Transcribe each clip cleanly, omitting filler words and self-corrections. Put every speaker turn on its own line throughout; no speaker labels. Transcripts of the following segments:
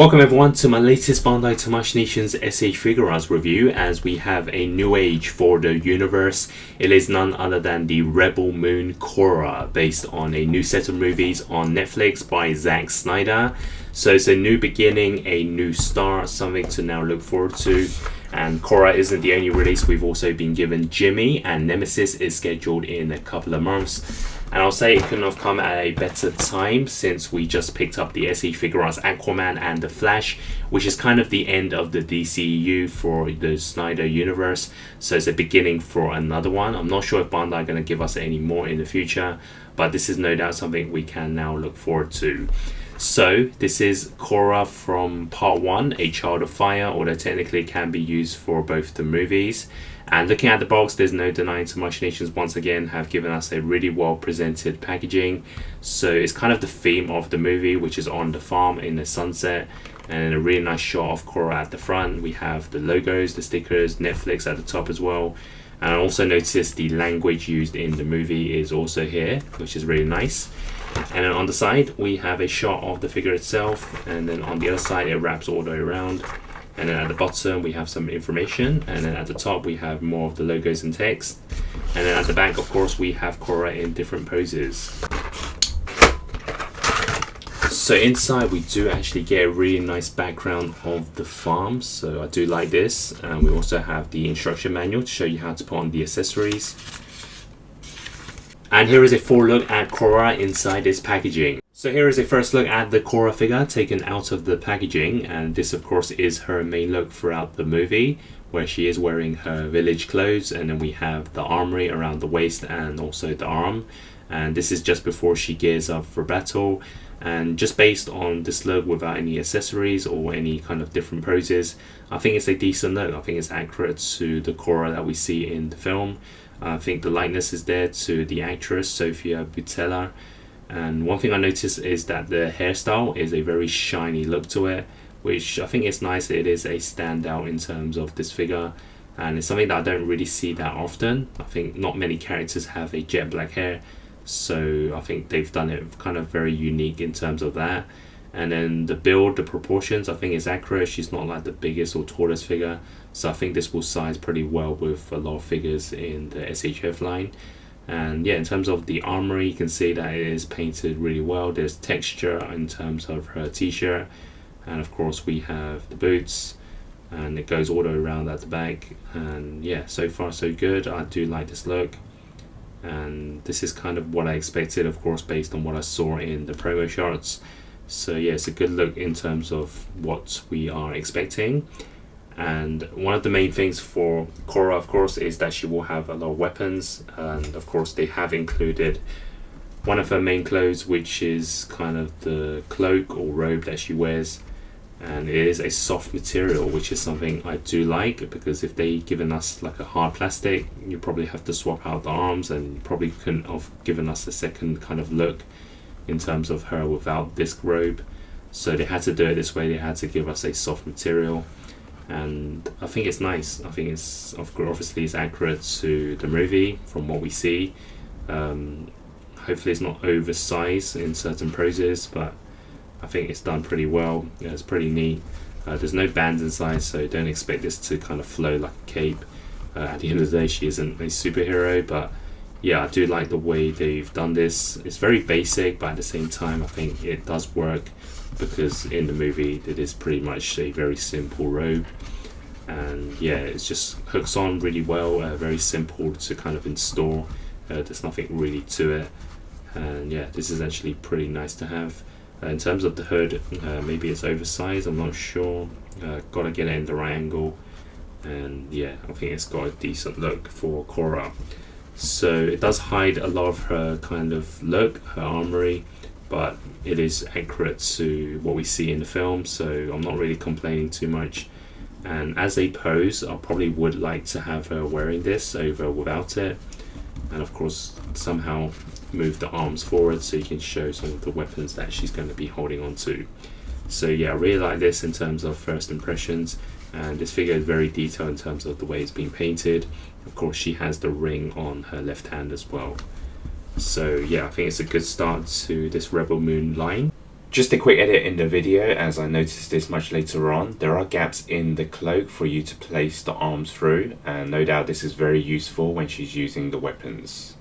Welcome everyone to my latest Bandai Tamashii Nations SH Figuarts review, as we have a new age for the universe. It is none other than the Rebel Moon Kora, based on a new set of movies on Netflix by Zack Snyder. So it's a new beginning, a new start, something to now look forward to. And Kora isn't the only release. We've also been given Jimmy, and Nemesis is scheduled in a couple of months. And I'll say it couldn't have come at a better time, since we just picked up the SH Figuarts Aquaman and The Flash, which is kind of the end of the DCEU for the Snyder universe. So it's a beginning for another one. I'm not sure if Bandai are going to give us any more in the future, but this is no doubt something we can now look forward to. So this is Kora from part 1, A Child of Fire, although technically it can be used for both the movies. And looking at the box, there's no denying Tamashii Nations once again have given us a really well presented packaging. So it's kind of the theme of the movie, which is on the farm in the sunset, and a really nice shot of Kora at the front. We have the logos, the stickers, Netflix at the top as well. And I also noticed the language used in the movie is also here, which is really nice. And then on the side we have a shot of the figure itself, and then on the other side it wraps all the way around. And then at the bottom we have some information, and then at the top we have more of the logos and text. And then at the back, of course, we have Kora in different poses. So inside we do actually get a really nice background of the farm, so I do like this. And we also have the instruction manual to show you how to put on the accessories. And here is a full look at Kora inside this packaging. So here is a first look at the Kora figure taken out of the packaging, and this of course is her main look throughout the movie, where she is wearing her village clothes, and then we have the armory around the waist and also the arm. And this is just before she gears up for battle. And just based on this look without any accessories or any kind of different poses, I think it's a decent look. I think it's accurate to the Kora that we see in the film. I think the likeness is there to the actress Sofia Boutella. And one thing I noticed is that the hairstyle is a very shiny look to it, which I think is nice. It is a standout in terms of this figure, and it's something that I don't really see that often. I think not many characters have a jet black hair, so I think they've done it kind of very unique in terms of that. And then the build, the proportions, I think is accurate. She's not like the biggest or tallest figure, so I think this will size pretty well with a lot of figures in the SHF line. And yeah, in terms of the armory, you can see that it is painted really well. There's texture in terms of her t-shirt, and of course we have the boots, and it goes all the way around at the back. And yeah, so far so good. I do like this look, and this is kind of what I expected, of course, based on what I saw in the promo shots. So yeah, it's a good look in terms of what we are expecting. And one of the main things for Kora, of course, is that she will have a lot of weapons, and of course they have included one of her main clothes, which is kind of the cloak or robe that she wears, and it is a soft material, which is something I do like, because if they given us like a hard plastic, you probably have to swap out the arms, and you probably couldn't have given us a second kind of look in terms of her without this robe. So they had to do it this way. They had to give us a soft material, and I think it's nice. I think it's obviously it's accurate to the movie from what we see. Hopefully it's not oversized in certain poses, but I think it's done pretty well. Yeah, it's pretty neat. There's no bands inside, so don't expect this to kind of flow like a cape. At the end of the day, she isn't a superhero, but yeah, I do like the way they've done this. It's very basic, but at the same time I think it does work, because in the movie it is pretty much a very simple robe. And yeah, it just hooks on really well, very simple to kind of install. There's nothing really to it, and yeah, this is actually pretty nice to have. In terms of the hood, maybe it's oversized, I'm not sure. Gotta get it in the right angle, and yeah, I think it's got a decent look for Kora. So it does hide a lot of her kind of look, her armory, but it is accurate to what we see in the film, so I'm not really complaining too much. And as a pose, I probably would like to have her wearing this over without it, and of course somehow move the arms forward so you can show some of the weapons that she's going to be holding on to. So yeah, I really like this in terms of first impressions, and this figure is very detailed in terms of the way it's been painted. Of course she has the ring on her left hand as well. So yeah, I think it's a good start to this Rebel Moon line. Just a quick edit in the video, as I noticed this much later on. There are gaps in the cloak for you to place the arms through, and no doubt this is very useful when she's using the weapons.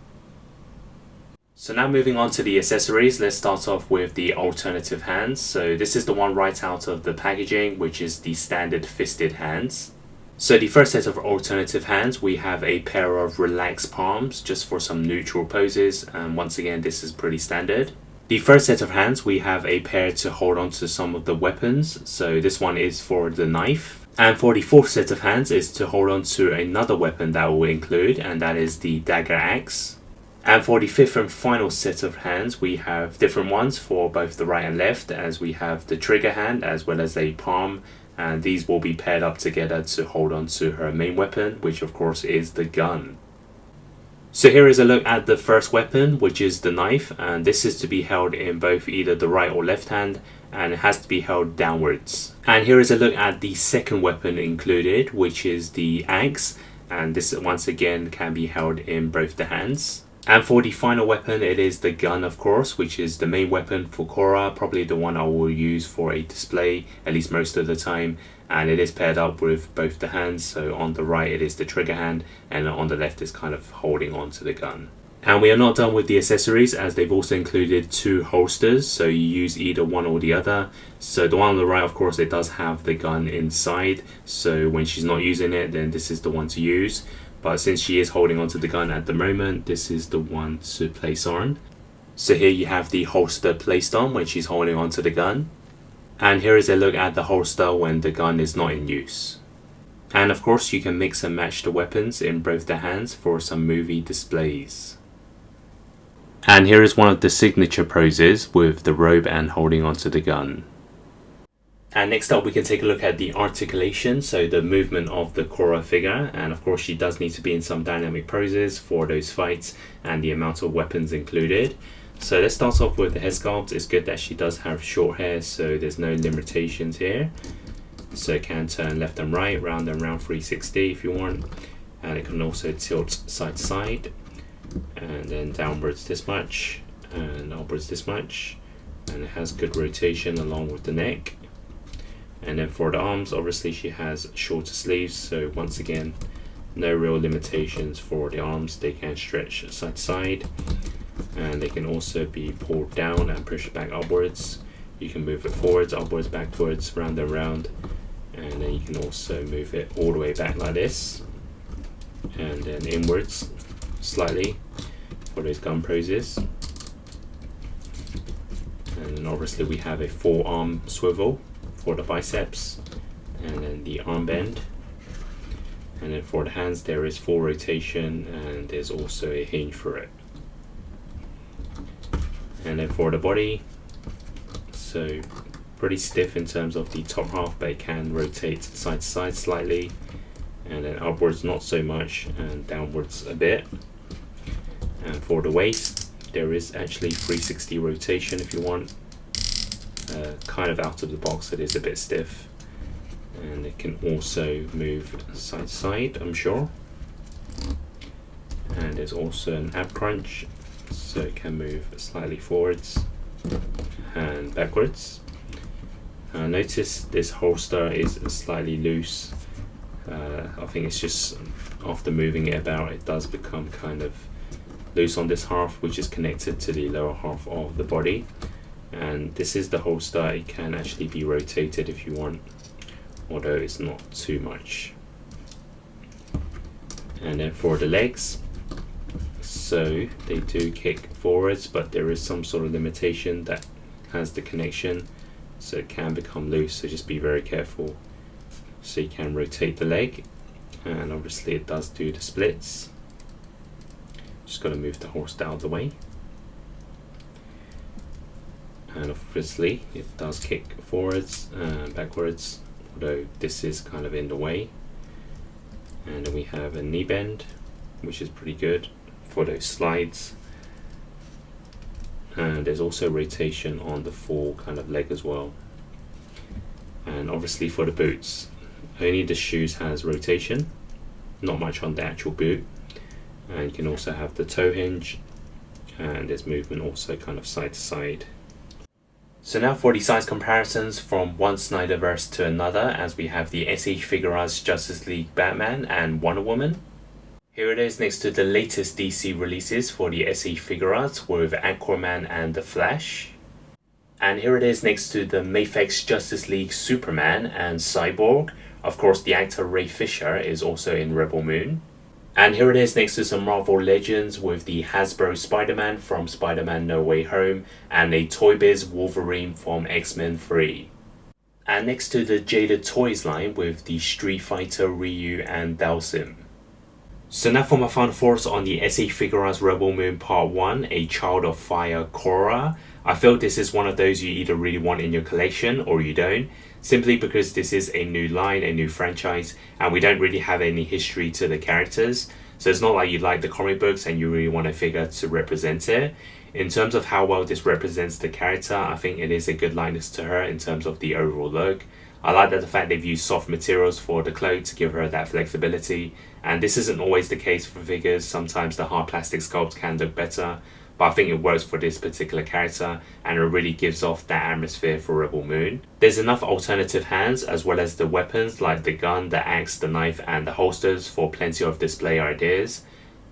So now moving on to the accessories, let's start off with the alternative hands. So this is the one right out of the packaging, which is the standard fisted hands. So the first set of alternative hands, we have a pair of relaxed palms just for some neutral poses, and once again this is pretty standard. The first set of hands, we have a pair to hold on to some of the weapons, so this one is for the knife. And for the fourth set of hands is to hold on to another weapon that will include, and that is the dagger axe. And for the fifth and final set of hands, we have different ones for both the right and left, as we have the trigger hand as well as a palm, and these will be paired up together to hold on to her main weapon, which of course is the gun. So here is a look at the first weapon, which is the knife, and this is to be held in both either the right or left hand, and it has to be held downwards. And here is a look at the second weapon included, which is the axe, and this once again can be held in both the hands. And for the final weapon, it is the gun, of course, which is the main weapon for Kora, probably the one I will use for a display, at least most of the time. And it is paired up with both the hands, so on the right it is the trigger hand, and on the left is kind of holding on to the gun. And we are not done with the accessories, as they've also included two holsters, so you use either one or the other. So the one on the right, of course, it does have the gun inside, so when she's not using it, then this is the one to use. But since she is holding onto the gun at the moment, this is the one to place on. So here you have the holster placed on when she's holding onto the gun. And here is a look at the holster when the gun is not in use. And of course you can mix and match the weapons in both the hands for some movie displays. And here is one of the signature poses with the robe and holding onto the gun. And next up we can take a look at the articulation, so the movement of the Kora figure, and of course she does need to be in some dynamic poses for those fights and the amount of weapons included. So let's start off with the hair sculpt. It's good that she does have short hair, so there's no limitations here. So it can turn left and right, round and round 360 if you want, and it can also tilt side to side, and then downwards this much, and upwards this much, and it has good rotation along with the neck. And then for the arms, obviously she has shorter sleeves, so once again no real limitations for the arms. They can stretch side to side, and they can also be pulled down and pushed back upwards. You can move it forwards, upwards, backwards, round and round, and then you can also move it all the way back like this, and then inwards slightly for those gun poses. And then obviously we have a forearm swivel for the biceps, and then the arm bend. And then for the hands there is full rotation, and there's also a hinge for it. And then for the body, so pretty stiff in terms of the top half, but it can rotate side to side slightly, and then upwards not so much, and downwards a bit. And for the waist, there is actually 360 rotation if you want. Kind of out of the box, it is a bit stiff, and it can also move side to side, I'm sure. And there's also an ab crunch, so it can move slightly forwards and backwards. Notice this holster is slightly loose. I think it's just after moving it about, it does become kind of loose on this half, which is connected to the lower half of the body. And this is the holster. It can actually be rotated if you want, although it's not too much. And then for the legs, so they do kick forwards, but there is some sort of limitation that has the connection, so it can become loose, so just be very careful. So you can rotate the leg, and obviously it does do the splits. Just got to move the holster out of the way. And obviously it does kick forwards and backwards, although this is kind of in the way. And then we have a knee bend, which is pretty good for those slides. And there's also rotation on the full kind of leg as well. And obviously for the boots, only the shoes has rotation, not much on the actual boot. And you can also have the toe hinge, and there's movement also kind of side to side. So now for the size comparisons from one Snyderverse to another, as we have the SH Figuarts Justice League Batman and Wonder Woman. Here it is next to the latest DC releases for the SH Figuarts with Aquaman and The Flash. And here it is next to the Mafex Justice League Superman and Cyborg. Of course, the actor Ray Fisher is also in Rebel Moon. And here it is next to some Marvel Legends with the Hasbro Spider-Man from Spider-Man No Way Home and a Toy Biz Wolverine from X-Men 3. And next to the Jaded Toys line with the Street Fighter Ryu and Dalsim. So now for my final thoughts on the SH Figuarts Rebel Moon Part 1, A Child of Fire Kora. I feel this is one of those you either really want in your collection or you don't, simply because this is a new line, a new franchise, and we don't really have any history to the characters. So it's not like you like the comic books and you really want a figure to represent it. In terms of how well this represents the character, I think it is a good likeness to her in terms of the overall look. I like that the fact they've used soft materials for the cloak to give her that flexibility, and this isn't always the case for figures. Sometimes the hard plastic sculpts can look better, but I think it works for this particular character and it really gives off that atmosphere for Rebel Moon. There's enough alternative hands as well as the weapons like the gun, the axe, the knife and the holsters for plenty of display ideas.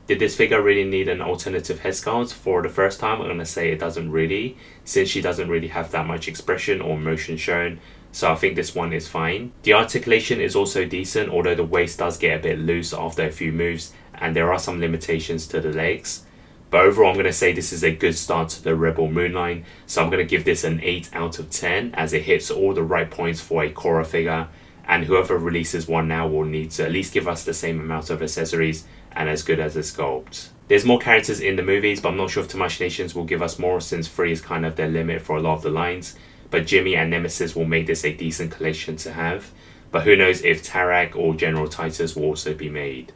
Did this figure really need an alternative head sculpt? For the first time, I'm going to say it doesn't really, since she doesn't really have that much expression or motion shown. So I think this one is fine. The articulation is also decent, although the waist does get a bit loose after a few moves and there are some limitations to the legs. But overall, I'm going to say this is a good start to the Rebel Moon line. So I'm going to give this an 8 out of 10 as it hits all the right points for a Kora figure. And whoever releases one now will need to at least give us the same amount of accessories and as good as a sculpt. There's more characters in the movies, but I'm not sure if Too Nations will give us more since 3 is kind of their limit for a lot of the lines. But Jimmy and Nemesis will make this a decent collection to have. But who knows if Tarak or General Titus will also be made.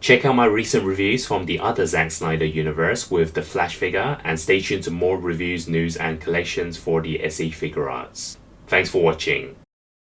Check out my recent reviews from the other Zack Snyder universe with the Flash figure, and stay tuned to more reviews, news and collections for the SE Figuarts. Thanks for watching.